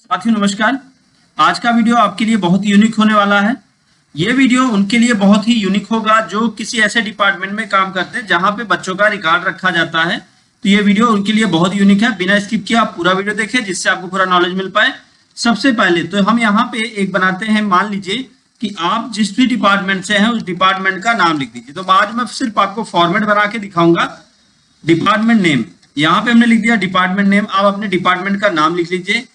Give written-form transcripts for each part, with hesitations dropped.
साथियों नमस्कार। आज का वीडियो आपके लिए बहुत यूनिक होने वाला है। ये वीडियो उनके लिए बहुत ही यूनिक होगा जो किसी ऐसे डिपार्टमेंट में काम करते हैं जहां पे बच्चों का रिकॉर्ड रखा जाता है। तो ये वीडियो उनके लिए बहुत यूनिक है। बिना स्किप किए आप पूरा वीडियो देखें जिससे आपको पूरा नॉलेज मिल पाए। सबसे पहले तो हम यहाँ पे एक बनाते हैं। मान लीजिए कि आप जिस भी डिपार्टमेंट से हैं उस डिपार्टमेंट का नाम लिख दीजिए। तो आज मैं सिर्फ आपको फॉर्मेट बना के दिखाऊंगा। डिपार्टमेंट नेम, यहाँ पे हमने लिख दिया डिपार्टमेंट नेम। आप अपने डिपार्टमेंट का नाम लिख लीजिए।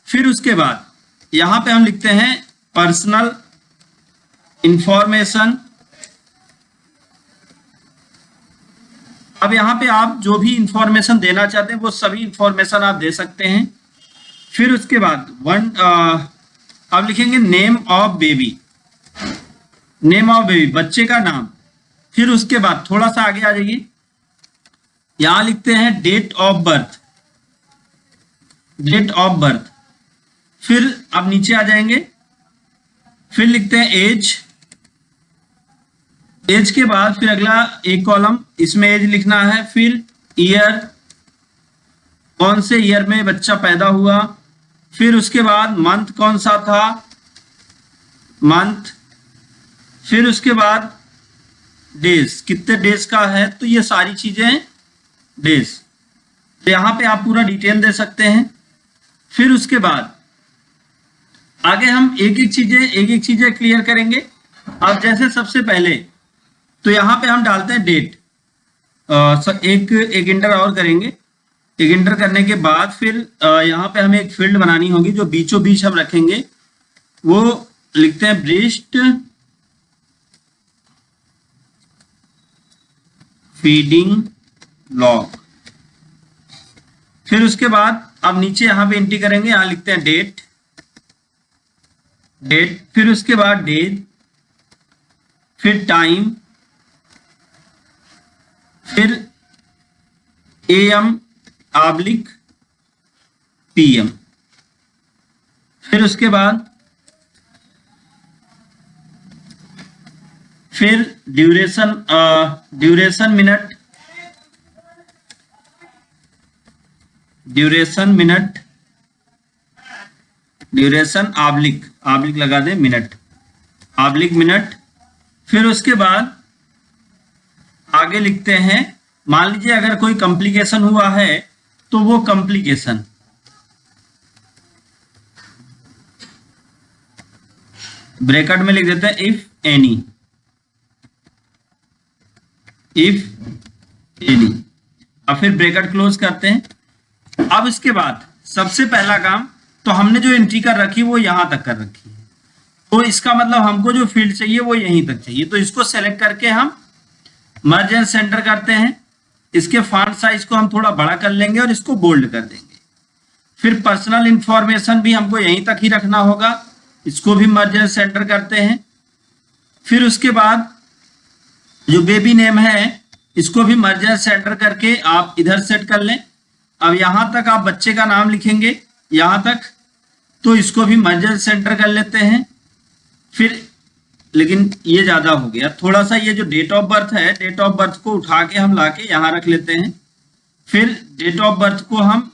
फिर उसके बाद यहाँ पे हम लिखते हैं पर्सनल इंफॉर्मेशन। अब यहाँ पे आप जो भी इंफॉर्मेशन देना चाहते हैं वो सभी इंफॉर्मेशन आप दे सकते हैं। फिर उसके बाद अब लिखेंगे name of baby, name of baby बच्चे का नाम। फिर उसके बाद थोड़ा सा आगे आ जाइए, यहां लिखते हैं date of birth, date of birth. फिर अब नीचे आ जाएंगे, फिर लिखते हैं एज। एज के बाद फिर अगला एक कॉलम, इसमें एज लिखना है। फिर ईयर, कौन से ईयर में बच्चा पैदा हुआ। फिर उसके बाद मंथ कौन सा था, मंथ। फिर उसके बाद डेज, कितने डेज का है। तो ये सारी चीजें डेज, तो यहां पे आप पूरा डिटेल दे सकते हैं। फिर उसके बाद आगे हम एक एक चीजें क्लियर करेंगे। अब जैसे सबसे पहले तो यहाँ पे हम डालते हैं डेट। एक इंटर और करेंगे। एक इंटर करने के बाद फिर यहाँ पे हमें एक फील्ड बनानी होगी जो बीचों बीच हम रखेंगे। वो लिखते हैं ब्रेस्ट फीडिंग लॉग। फिर उसके बाद अब नीचे यहाँ पे एंट्री करेंगे, यहाँ लिखते हैं डेट, डेट। फिर उसके बाद डेज, फिर टाइम, फिर AM ऑब्लिक PM। फिर उसके बाद फिर ड्यूरेशन मिनट, ड्यूरेशन ऑब्लिक लगा दे मिनट, ऑब्लिक मिनट। फिर उसके बाद आगे लिखते हैं, मान लीजिए अगर कोई कॉम्प्लिकेशन हुआ है तो वो कॉम्प्लिकेशन, ब्रैकेट में लिख देते हैं इफ एनी, अब फिर ब्रैकेट क्लोज करते हैं। अब इसके बाद सबसे पहला काम, तो हमने जो एंट्री कर रखी वो यहां तक कर रखी है, तो इसका मतलब हमको जो फील्ड चाहिए वो यहीं तक चाहिए। तो इसको सेलेक्ट करके हम मर्ज एंड सेंटर करते हैं। इसके फॉन्ट साइज को हम थोड़ा बड़ा कर लेंगे और इसको बोल्ड कर देंगे। फिर पर्सनल इंफॉर्मेशन भी हमको यहीं तक ही रखना होगा, इसको भी मर्ज एंड सेंटर करते हैं। फिर उसके बाद जो बेबी नेम है इसको भी मर्ज एंड सेंटर करके आप इधर सेट कर लें। अब यहां तक आप बच्चे का नाम लिखेंगे यहां तक, तो इसको भी मर्ज एंड सेंटर कर लेते हैं। फिर लेकिन ये ज्यादा हो गया थोड़ा सा, ये जो डेट ऑफ बर्थ है, डेट ऑफ बर्थ को उठा के हम लाके यहां रख लेते हैं। फिर डेट ऑफ बर्थ को हम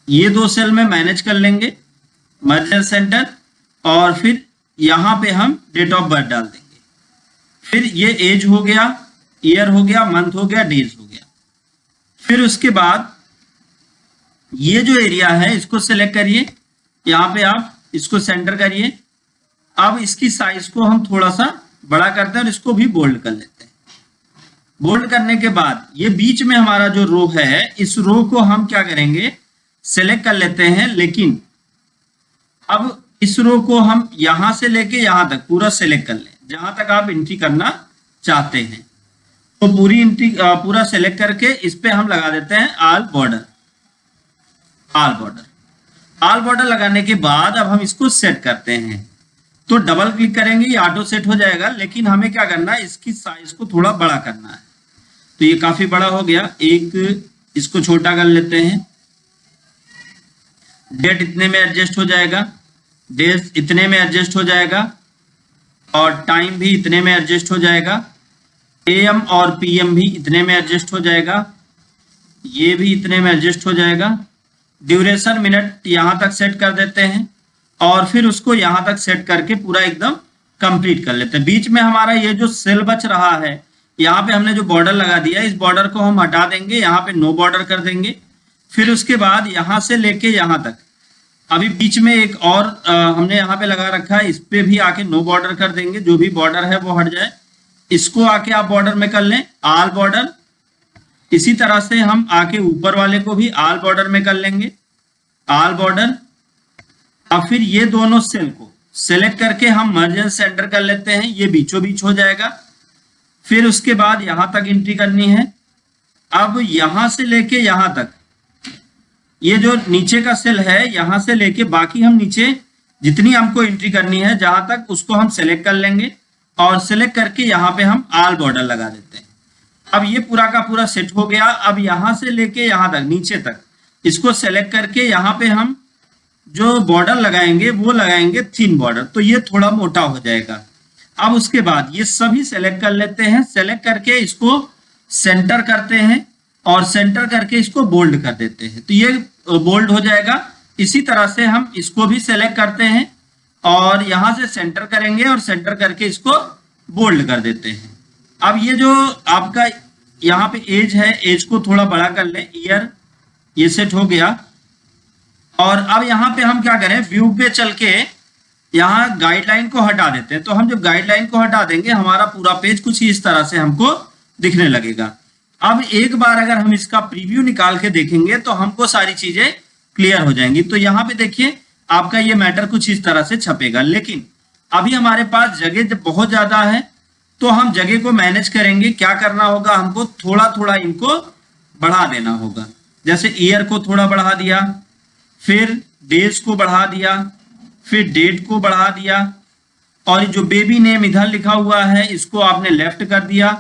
ये 2 सेल में मैनेज कर लेंगे, मर्ज एंड सेंटर, और फिर यहां पे हम डेट ऑफ बर्थ डाल देंगे। फिर ये एज हो गया, ईयर हो गया, मंथ हो गया, डेज हो गया। फिर उसके बाद ये जो एरिया है इसको सेलेक्ट करिए, यहाँ पे आप इसको सेंटर करिए। अब इसकी साइज को हम थोड़ा सा बड़ा करते हैं और इसको भी बोल्ड कर लेते हैं। बोल्ड करने के बाद ये बीच में हमारा जो रो है, इस रो को हम क्या करेंगे, सेलेक्ट कर लेते हैं। लेकिन अब इस रो को हम यहां से लेके यहां तक पूरा सेलेक्ट कर लें, जहां तक आप एंट्री करना चाहते हैं। तो पूरी एंट्री पूरा सेलेक्ट करके इस पे हम लगा देते हैं all border, all border. All border लगाने के बाद अब हम इसको सेट करते हैं। तो डबल क्लिक करेंगे, ये ऑटो सेट हो जाएगा। लेकिन हमें क्या करना है, इसकी साइज को थोड़ा बड़ा करना है। तो ये काफी बड़ा हो गया, एक इसको छोटा कर लेते हैं। डेट इतने में एडजस्ट हो जाएगा, डेज इतने में एडजस्ट हो जाएगा, और टाइम भी इतने में एडजस्ट हो जाएगा। AM और PM भी इतने में एडजस्ट हो जाएगा, ये भी इतने में एडजस्ट हो जाएगा, ड्यूरेशन मिनट यहाँ तक सेट कर देते हैं और फिर उसको यहाँ तक सेट करके पूरा एकदम कंप्लीट कर लेते हैं। बीच में हमारा ये जो सेल बच रहा है, यहाँ पे हमने जो बॉर्डर लगा दिया, इस बॉर्डर को हम हटा देंगे, यहाँ पे नो बॉर्डर कर देंगे। फिर उसके बाद यहाँ से लेके यहाँ तक अभी बीच में एक और हमने यहाँ पे लगा रखा है, इस पे भी आके नो बॉर्डर कर देंगे, जो भी बॉर्डर है वो हट जाए। इसको आके आप बॉर्डर में कर लें ऑल बॉर्डर। इसी तरह से हम आके ऊपर वाले को भी ऑल बॉर्डर में कर लेंगे, ऑल बॉर्डर। अब फिर ये दोनों सेल को सेलेक्ट करके हम मर्ज एंड सेंटर कर लेते हैं, ये बीचों बीच हो जाएगा। फिर उसके बाद यहां तक एंट्री करनी है। अब यहां से लेके यहां तक ये जो नीचे का सेल है, यहां से लेके बाकी हम नीचे जितनी हमको एंट्री करनी है जहां तक, उसको हम सेलेक्ट कर लेंगे और सेलेक्ट करके यहाँ पे हम ऑल बॉर्डर लगा देते हैं। अब ये पूरा का पूरा सेट हो गया। अब यहां से लेके यहां तक नीचे तक इसको सेलेक्ट करके यहाँ पे हम जो बॉर्डर लगाएंगे वो लगाएंगे थिन बॉर्डर, तो ये थोड़ा मोटा हो जाएगा। अब उसके बाद ये सभी सेलेक्ट कर लेते हैं, सेलेक्ट करके इसको सेंटर करते हैं और सेंटर करके इसको बोल्ड कर देते हैं, तो ये बोल्ड हो जाएगा। इसी तरह से हम इसको भी सेलेक्ट करते हैं और यहां से सेंटर करेंगे और सेंटर करके इसको बोल्ड कर देते हैं। अब ये जो आपका यहाँ पे एज है, एज को थोड़ा बड़ा कर ले, ईयर ये सेट हो गया। और अब यहाँ पे हम क्या करें, व्यू पे चल के यहाँ गाइडलाइन को हटा देते हैं। तो हम जब गाइडलाइन को हटा देंगे हमारा पूरा पेज कुछ ही इस तरह से हमको दिखने लगेगा। अब एक बार अगर हम इसका प्रीव्यू निकाल के देखेंगे तो हमको सारी चीजें क्लियर हो जाएंगी। तो यहाँ पे देखिए आपका ये मैटर कुछ इस तरह से छपेगा, लेकिन अभी हमारे पास जगह बहुत ज्यादा है, तो हम जगह को मैनेज करेंगे। क्या करना होगा, हमको थोड़ा थोड़ा इनको बढ़ा देना होगा। जैसे ईयर को थोड़ा बढ़ा दिया, फिर डेज को बढ़ा दिया, फिर डेट को बढ़ा दिया, और जो बेबी नेम इधर लिखा हुआ है इसको आपने लेफ्ट कर दिया,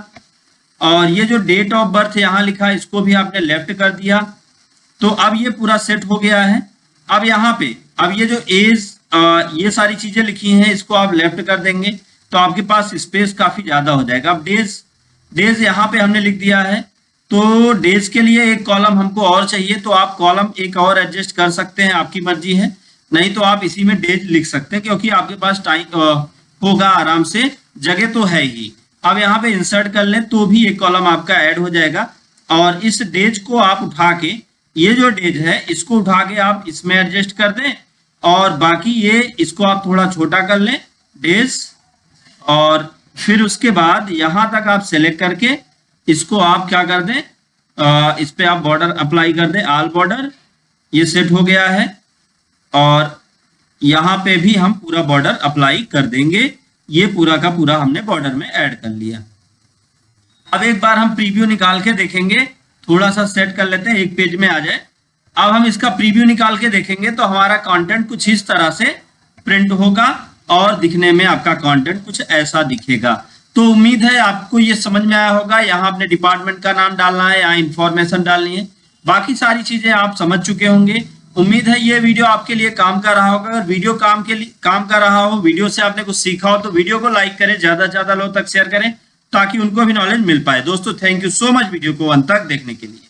और ये जो डेट ऑफ बर्थ यहाँ लिखा है इसको भी आपने लेफ्ट कर दिया। तो अब ये पूरा सेट हो गया है। अब यहाँ पे अब ये जो एज ये सारी चीजें लिखी हैं इसको आप लेफ्ट कर देंगे तो आपके पास स्पेस काफी ज्यादा हो जाएगा। अब डेज यहाँ पे हमने लिख दिया है, तो डेज के लिए एक कॉलम हमको और चाहिए, तो आप कॉलम एक और एडजस्ट कर सकते हैं, आपकी मर्जी है। नहीं तो आप इसी में डेज लिख सकते हैं, क्योंकि आपके पास टाइम होगा आराम से, जगह तो है ही। अब यहाँ पे इंसर्ट कर लें तो भी एक कॉलम आपका ऐड हो जाएगा। और इस डेज को आप उठा के, ये जो डेज है इसको उठा के आप इसमें एडजस्ट कर दें, और बाकी ये इसको आप थोड़ा छोटा कर लें डेज, और फिर उसके बाद यहां तक आप सेलेक्ट करके इसको आप क्या कर दें, इस पे आप बॉर्डर अप्लाई कर दें, ऑल बॉर्डर। ये सेट हो गया है और यहाँ पे भी हम पूरा बॉर्डर अप्लाई कर देंगे। ये पूरा का पूरा हमने बॉर्डर में ऐड कर लिया। अब एक बार हम प्रीव्यू निकाल के देखेंगे, थोड़ा सा सेट कर लेते हैं, एक पेज में आ जाए। अब हम इसका प्रीव्यू निकाल के देखेंगे तो हमारा कंटेंट कुछ इस तरह से प्रिंट होगा और दिखने में आपका कंटेंट कुछ ऐसा दिखेगा। तो उम्मीद है आपको ये समझ में आया होगा। यहाँ अपने डिपार्टमेंट का नाम डालना है, यहाँ इंफॉर्मेशन डालनी है, बाकी सारी चीजें आप समझ चुके होंगे। उम्मीद है ये वीडियो आपके लिए काम कर रहा होगा। अगर वीडियो काम कर रहा हो, वीडियो से आपने कुछ सीखा हो, तो वीडियो को लाइक करें, ज्यादा से ज्यादा लोग तक शेयर करें ताकि उनको भी नॉलेज मिल पाए। दोस्तों thank you so much video को अंत तक देखने के लिए।